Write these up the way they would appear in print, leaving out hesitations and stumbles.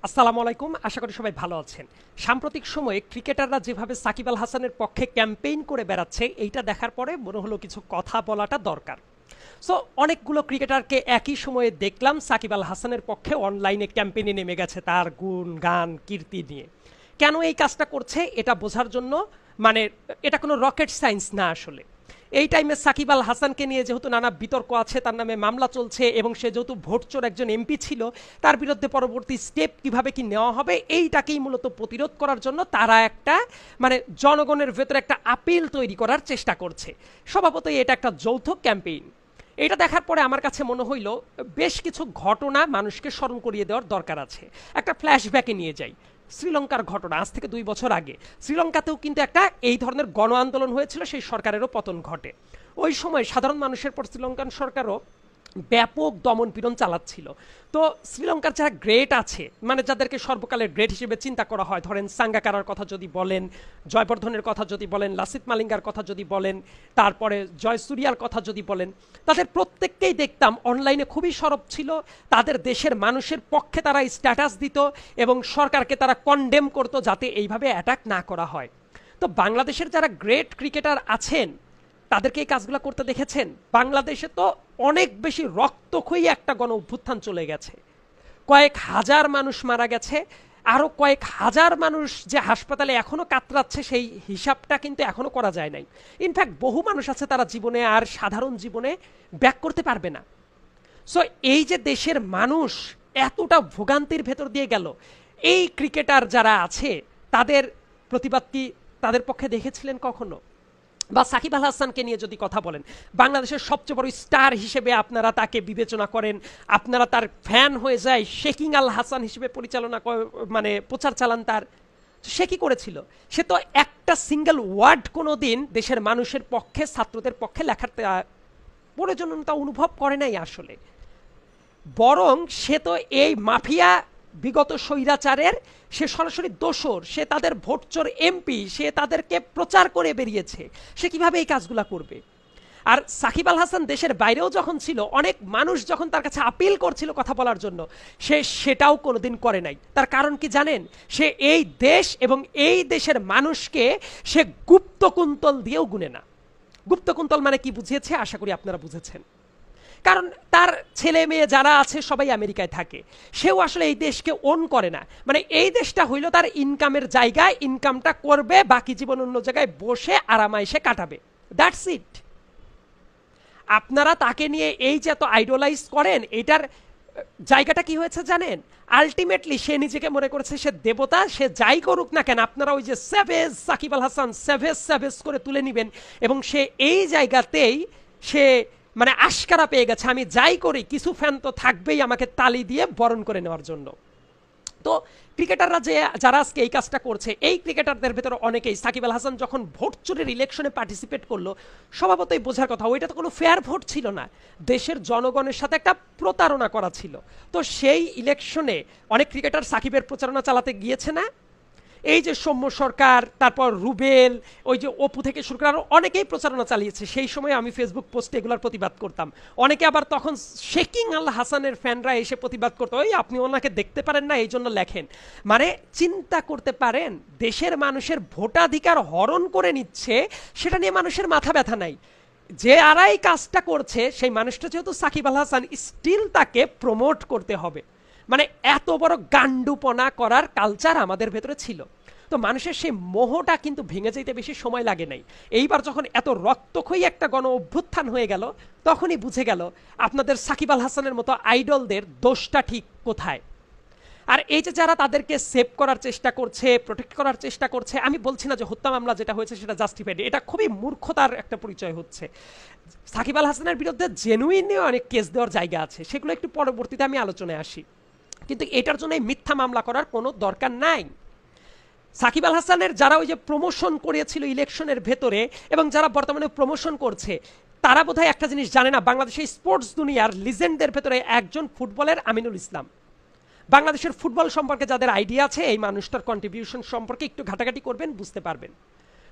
আসসালামু আলাইকুম, আশা করি সবাই ভালো আছেন। সাম্প্রতিক সময়ে ক্রিকেটাররা যেভাবে সাকিব আল হাসানের পক্ষে ক্যাম্পেইন করে বেড়াচ্ছে, এইটা দেখার পরে মনে হলো কিছু কথা বলাটা দরকার। সো অনেকগুলো ক্রিকেটারকে একই সময়ে দেখলাম সাকিব আল হাসানের পক্ষে অনলাইনে ক্যাম্পেইনে নেমে গেছে তার গুণ গান কীর্তি নিয়ে। কেন এই কাজটা করছে এটা বোঝার জন্য, মানে এটা কোনো রকেট সায়েন্স না আসলে। এই টাইমে সাকিব আল হাসানকে নিয়ে যেহেতু নানা বিতর্ক আছে, তার নামে মামলা চলছে এবং সে যেহেতু ভোটচোর একজন এমপি ছিল, তার বিরুদ্ধে পরবর্তী স্টেপ কিভাবে কি নেওয়া হবে এইটাকেই মূলত প্রতিরোধ করার জন্য তারা একটা জনগণের ভেতরে একটা আপিল তৈরি করার চেষ্টা করছে। স্বভাবতই এটা একটা যৌথ ক্যাম্পেইন। এটা দেখার পরে আমার কাছে মনে হইল বেশ কিছু ঘটনা মানুষকে স্মরণ করিয়ে দেওয়ার দরকার আছে। একটা ফ্ল্যাশব্যাকে নিয়ে যাই। শ্রীলঙ্কার ঘটনা, আজ থেকে 2 বছর আগে শ্রীলঙ্কাতেও কিন্তু একটা এই ধরনের গণ আন্দোলন হয়েছিল, সেই সরকারেরও পতন ঘটে। ওই সময় সাধারণ মানুষের পর শ্রীলঙ্কান সরকারও ব্যাপক দমন পীড়ন চালাচ্ছিল। তো শ্রীলঙ্কার যারা গ্রেট আছে, যাদেরকে সর্বকালের গ্রেট হিসেবে চিন্তা করা হয়, ধরেন সাঙ্গাকারার কথা যদি বলেন, জয়বর্ধনের কথা যদি বলেন, লাসিত মালিঙ্গার কথা যদি বলেন, তারপরে জয়সূরিয়ার কথা যদি বলেন, তাদের প্রত্যেককেই দেখতাম অনলাইনে খুবই সরব ছিল। তাদের দেশের মানুষের পক্ষে তারা স্ট্যাটাস দিত এবং সরকারকে তারা কন্ডেম করত যাতে এইভাবে অ্যাটাক না করা হয়। তো বাংলাদেশের যারা গ্রেট ক্রিকেটার আছেন তাদেরকে এই কাজগুলো করতে দেখেছেন? বাংলাদেশে তো অনেক বেশি রক্তক্ষয়ী একটা গণ অভ্যুত্থান চলে গেছে, কয়েক হাজার মানুষ মারা গেছে, আরো কয়েক হাজার মানুষ যে হাসপাতালে এখনো কাতরাচ্ছে সেই হিসাবটা কিন্তু এখনো করা যায় নাই। ইনফ্যাক্ট বহু মানুষ আছে তারা জীবনে আর সাধারণ জীবনে ব্যাক করতে পারবে না। সো এই যে দেশের মানুষ এতটা ভোগান্তির ভেতর দিয়ে গেল, এই ক্রিকেটার যারা আছে তাদের প্রতিবাদ কি তাদের পক্ষে দেখেছিলেন কখনো? বা সাকিব আল হাসানকে নিয়ে যদি কথা বলেন, বাংলাদেশের সবচেয়ে বড় স্টার হিসেবে আপনারা তাকে বিবেচনা করেন, আপনারা তার ফ্যান হয়ে যায়, শেকিং আল হাসান হিসেবে পরিচালনা প্রচার চালান তার। সে কি করেছিল? সে তো একটা সিঙ্গেল ওয়ার্ড কোনো দিন দেশের মানুষের পক্ষে, ছাত্রদের পক্ষে লেখার প্রয়োজনীয়তা অনুভব করে নাই আসলে। বরং সে তো এই মাফিয়া বিগত স্বৈরাচারের সে সরাসরি দোসর, সে তাদের ভোটচোর এমপি, সে তাদেরকে প্রচার করে বেরিয়েছে। সে কিভাবে এই কাজগুলা করবে? আর সাকিব আল হাসান দেশের বাইরেও যখন ছিল, অনেক মানুষ যখন তার কাছে আপিল করছিল কথা বলার জন্য, সে সেটাও কোনোদিন করে নাই। তার কারণ কি জানেন? সে এই দেশ এবং এই দেশের মানুষকে সে গুপ্তকুন্তল দিয়েও গুনে না। গুপ্তকুন্তল মানে কি বুঝিয়েছে আশা করি আপনারা বুঝেছেন। কারণ তার ছেলে মেয়ে যারা আছে সবাই আমেরিকায় থাকে, সেও আসলে এই দেশকে ওন করে না। এই দেশটা হইল তার ইনকামের জায়গা, ইনকামটা করবে, বাকি জীবন অন্য জায়গায় বসে আরামাইসে কাটাবে, দ্যাটস ইট। আপনারা তাকে নিয়ে এই যে এত আইডলাইজ করেন, এটার জায়গাটা কি হয়েছে জানেন? আলটিমেটলি সে নিজেকে মনে করেছে সে দেবতা, সে যাই করুক না কেন আপনারা ওই যে savage Shakib Al Hasan savage savage করে তুলে নিবেন, এবং সে এই জায়গাতেই সে আশকারা পেয়ে গেছে, আমি যাই করি কিছু ফ্যান তো থাকবেই আমাকে তালি দিয়ে বরণ করে নেওয়ার জন্য। তো ক্রিকেটাররা যারা আজকে এই কাজটা করছে, এই ক্রিকেটারদের ভেতরে অনেকেই সাকিব আল হাসান যখন ভোট চোরের ইলেকশনে পার্টিসিপেট করলো, স্বভাবতই বোঝার কথা ওইটা তো কোনো ফেয়ার ভোট ছিল না, দেশের জনগণের সাথে একটা প্রতারণা করা ছিল। তো সেই ইলেকশনে অনেক ক্রিকেটার সাকিবের প্রচারণা চালাতে গিয়েছে না? এই যে সৌম্য সরকার, তারপর রুবেল, ওই যে অপু থেকে শুরু করে আরো অনেকেই প্রচারণা চালিয়েছে। সেই সময় আমি ফেসবুক পোস্টে এগুলোর প্রতিবাদ করতাম। অনেকে আবার তখন শেকিং আল হাসানের ফ্যানরা এসে প্রতিবাদ করতো, ওই আপনি ওনাকে দেখতে পারেন না এই জন্য লেখেন। চিন্তা করতে পারেন, দেশের মানুষের ভোটাধিকার হরণ করে নিচ্ছে, সেটা নিয়ে মানুষের মাথা ব্যথা নাই। যে আরাই কাজটা করছে সেই মানুষটা যেহেতু সাকিব আল হাসান, স্টিল তাকে প্রমোট করতে হবে। এত বড় গান্ডুপনা করার কালচার আমাদের ভেতরে ছিল। তো মানুষের সেই মোহটা কিন্তু ভেঙে যেতে বেশি সময় লাগে নাই। এইবার যখন এত রক্তক্ষয়ী একটা গণ অভ্যুত্থান হয়ে গেল, তখনই বুঝে গেল আপনাদের সাকিব আল হাসানের মতো আইডলদের দোষটা ঠিক কোথায়। আর এই যে যারা তাদেরকে সেভ করার চেষ্টা করছে, প্রোটেক্ট করার চেষ্টা করছে, আমি বলছি না যে হত্যা মামলা যেটা হয়েছে সেটা জাস্টিফাইড, এটা খুবই মূর্খতার একটা পরিচয় হচ্ছে। সাকিব আল হাসানের বিরুদ্ধে জেনুইন অনেক কেস দেওয়ার জায়গা আছে, সেগুলো একটু পরবর্তীতে আমি আলোচনায় আসি। কিন্তু এটার জন্য মিথ্যা মামলা করার কোনো দরকার নাই। সাকিব আল হাসানের যারা ওই যে প্রমোশন করেছিল ইলেকশনের ভেতরে, এবং যারা বর্তমানে প্রমোশন করছে, তারা বোধহয় একটা জিনিস জানে না, বাংলাদেশের স্পোর্টস দুনিয়ার লিজেন্ডদের ভেতরে একজন ফুটবলের আমিনুল ইসলাম। বাংলাদেশের ফুটবল সম্পর্কে যাদের আইডিয়া আছে, এই মানুষটার কন্ট্রিবিউশন সম্পর্কে একটু ঘাটাঘাটি করবেন, বুঝতে পারবেন।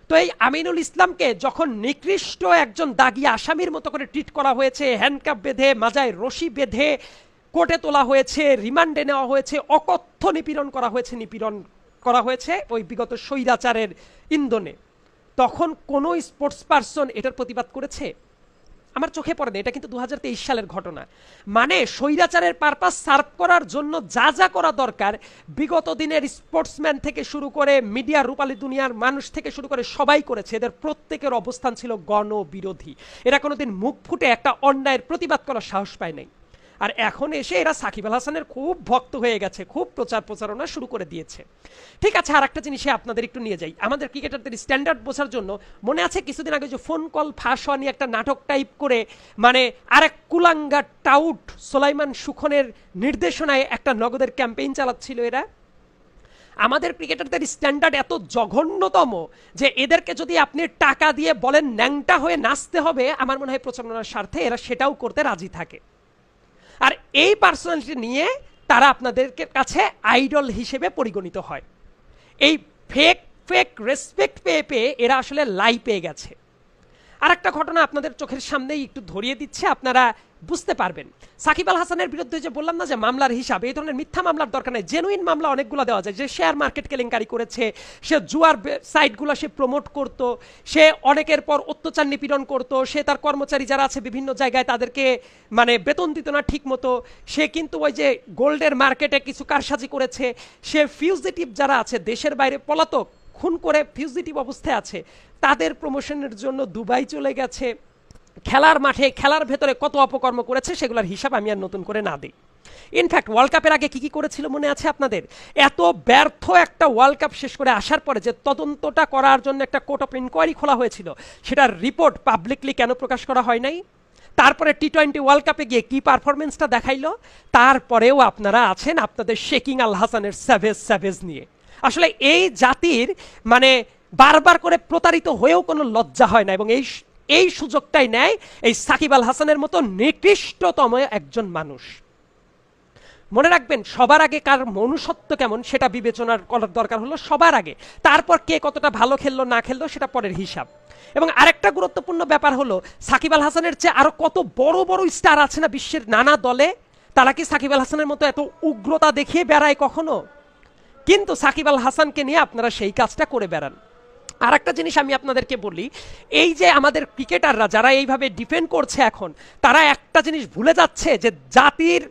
তো এই আমিনুল ইসলামকে যখন নিকৃষ্ট একজন দাগী আসামির মতো করে ট্রিট করা হয়েছে, হ্যান্ডকাপ বেঁধে, মাজায় রশি বেঁধে, কোর্টে তোলা হয়েছে, রিমান্ডে নেওয়া হয়েছে, অকথ্য নিপীড়ন করা হয়েছে ওই বিগত স্বৈরাচারের ইন্ধনে, তখন কোনো স্পোর্টস পারসন এটার প্রতিবাদ করেছে? আমার চোখে পড়ে না। এটা কিন্তু 2023 সালের ঘটনা। মানে স্বৈরাচারের পারপাস সার্ভ করার জন্য যা যা করা দরকার বিগত দিনের স্পোর্টসম্যান থেকে শুরু করে মিডিয়া রূপালী দুনিয়ার মানুষ থেকে শুরু করে সবাই করেছে। এদের প্রত্যেকের অবস্থান ছিল গণবিরোধী। এরা কোনোদিন মুখ ফুটে একটা অন্যায়ের প্রতিবাদ করার সাহস পায় নাই। আর এখন এসে এরা সাকিব আল হাসানের খুব ভক্ত হয়ে গেছে, খুব প্রচারণা শুরু করে দিয়েছে। ঠিক আছে, আর একটা জিনিসে আপনাদের একটু নিয়ে যাই আমাদের ক্রিকেটারদের স্ট্যান্ডার্ড বোঝার জন্য। মনে আছে কিছুদিন আগে যে ফোন কল ফাঁস হওয়া নিয়ে একটা নাটক টাইপ করে, মানে আরেক কুলাঙ্গা টাউট সোলাইমান সুখনের নির্দেশনায় একটা নগদের ক্যাম্পেইন চালাচ্ছিল এরা। আমাদের ক্রিকেটারদের স্ট্যান্ডার্ড এত জঘন্যতম যে এদেরকে যদি আপনি টাকা দিয়ে বলেন ন্যাংটা হয়ে নাচতে হবে, আমার মনে হয় প্রচারণার স্বার্থে এরা সেটাও করতে রাজি থাকে। আর এই পার্সোনালিটি নিয়ে তারা আপনাদের কাছে আইডল হিসেবে পরিগণিত হয়। এই ফেক ফেক রেসপেক্ট পেয়ে পেয়ে এরা আসলে লাই পেয়ে গেছে। আর একটা ঘটনা আপনাদের চোখের সামনেই একটু ধরিয়ে দিচ্ছে, আপনারা বুঝতে পারবেন। সাকিব আল হাসানের বিরুদ্ধে যে বললাম না যে মামলার হিসাব, এই ধরনের মিথ্যা মামলার দরকার নেই, জেনুইন মামলা অনেকগুলো দেওয়া যায়। যে শেয়ার মার্কেট কেলেঙ্কারি করেছে, সে জুয়ার সাইটগুলো সে প্রমোট করত, সে অনেকের পর অত্যাচার নিপীড়ন করত, সে তার কর্মচারী যারা আছে বিভিন্ন জায়গায় তাদেরকে মানে বেতন দিত না ঠিক মতো, সে কিন্তু ওই যে গোল্ডের মার্কেটে কিছু কারসাজি করেছে, সে ফিউজিটিভ যারা আছে দেশের বাইরে পলাতক খুন করে ফিউজিটিভ অবস্থায় আছে তাদের প্রমোশনের জন্য দুবাই চলে গেছে, খেলার মাঠে খেলার ভেতরে কত অপকর্ম করেছে সেগুলোর হিসাব আমি আর নতুন করে না দিই। ইনফ্যাক্ট ওয়ার্ল্ড কাপের আগে কি কি করেছিল মনে আছে আপনাদের? এত ব্যর্থ একটা ওয়ার্ল্ড কাপ শেষ করে আসার পরে যে তদন্তটা করার জন্য একটা কোর্ট অফ ইনকোয়ারি খোলা হয়েছিল, সেটার রিপোর্ট পাবলিকলি কেন প্রকাশ করা হয় নাই? তারপরে টি-20 ওয়ার্ল্ড কাপে গিয়ে কি পারফরমেন্সটা দেখাইলো? তারপরেও আপনারা আছেন আপনাদের শেকিং আল হাসানের স্যাভেজ নিয়ে। আসলে এই জাতির মানে বারবার করে প্রতারিত হয়েও কোনো লজ্জা হয় না, এবং এই সুযোগটাই নেয় এই সাকিব আল হাসানের মতো নিকৃষ্টতম একজন মানুষ। মনে রাখবেন, সবার আগে কার মনুষ্যত্ব কেমন সেটা বিবেচনার করার দরকার হলো সবার আগে, তারপর কে কতটা ভালো খেললো না খেললো সেটা পরের হিসাব। এবং আরেকটা গুরুত্বপূর্ণ ব্যাপার হলো সাকিব আল হাসানের চেয়ে আরো কত বড় বড় স্টার আছে না বিশ্বের নানা দলে, তারা কি সাকিব আল হাসানের মতো এত উগ্রতা দেখিয়ে বেড়ায় কখনো? কিন্তু সাকিব আল হাসানকে নিয়ে আপনারা সেই কাজটা করে বেড়ান। আর একটা জিনিস আমি আপনাদেরকে বলি, এই যে আমাদের ক্রিকেটাররা যারা এইভাবে ডিফেন্ড করছে এখন, তারা একটা জিনিস ভুলে যাচ্ছে যে জাতির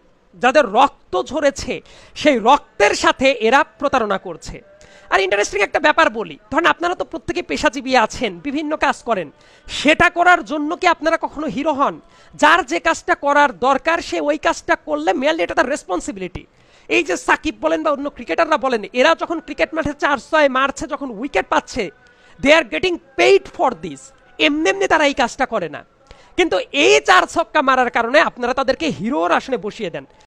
যাদের রক্ত ঝরেছে সেই রক্তের সাথে এরা প্রতারণা করছে। আর ইন্টারেস্টিং একটা ব্যাপার বলি, ধরেন আপনারা তো প্রত্যেকে পেশাজীবী আছেন, বিভিন্ন কাজ করেন, সেটা করার জন্য কি আপনারা কখনো হিরো হন? যার যে কাজটা করার দরকার সে ওই কাজটা করলে মেনলি এটা তার রেসপন্সিবিলিটি। এই যে সাকিব বলেন বা অন্য ক্রিকেটাররা বলেন, এরা যখন ক্রিকেট মাঠে 4-6 মারছে, যখন উইকেট পাচ্ছে, they are getting paid for this. এমনি এমনি তারা এই কাজটা করে না। কিন্তু এই 4 ছক্কা মারার কারণে আপনারা তাদেরকে হিরোর আসনে বসিয়ে দেন।